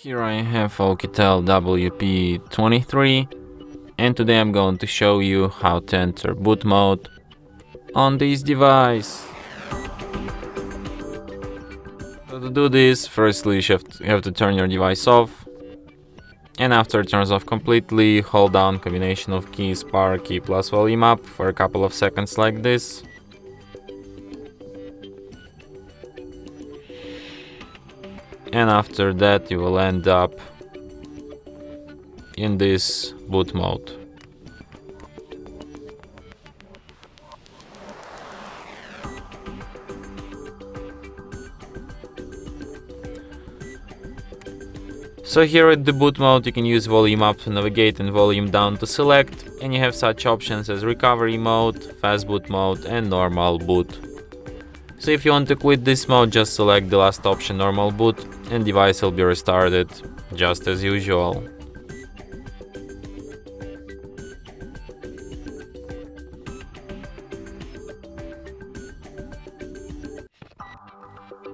Here I have OUKITEL WP23, and today I'm going to show you how to enter boot mode on this device. So to do this, firstly you have to turn your device off, and after it turns off completely, hold down combination of keys, power key plus volume up for a couple of seconds like this. And after that you will end up in this boot mode. So here at the boot mode you can use volume up to navigate and volume down to select, and you have such options as recovery mode, fast boot mode and normal boot. So if you want to quit this mode, just select the last option, normal boot, and device will be restarted just as usual.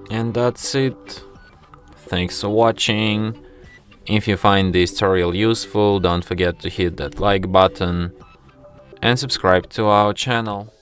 And that's it. Thanks for watching. If you find this tutorial useful, don't forget to hit that like button and subscribe to our channel.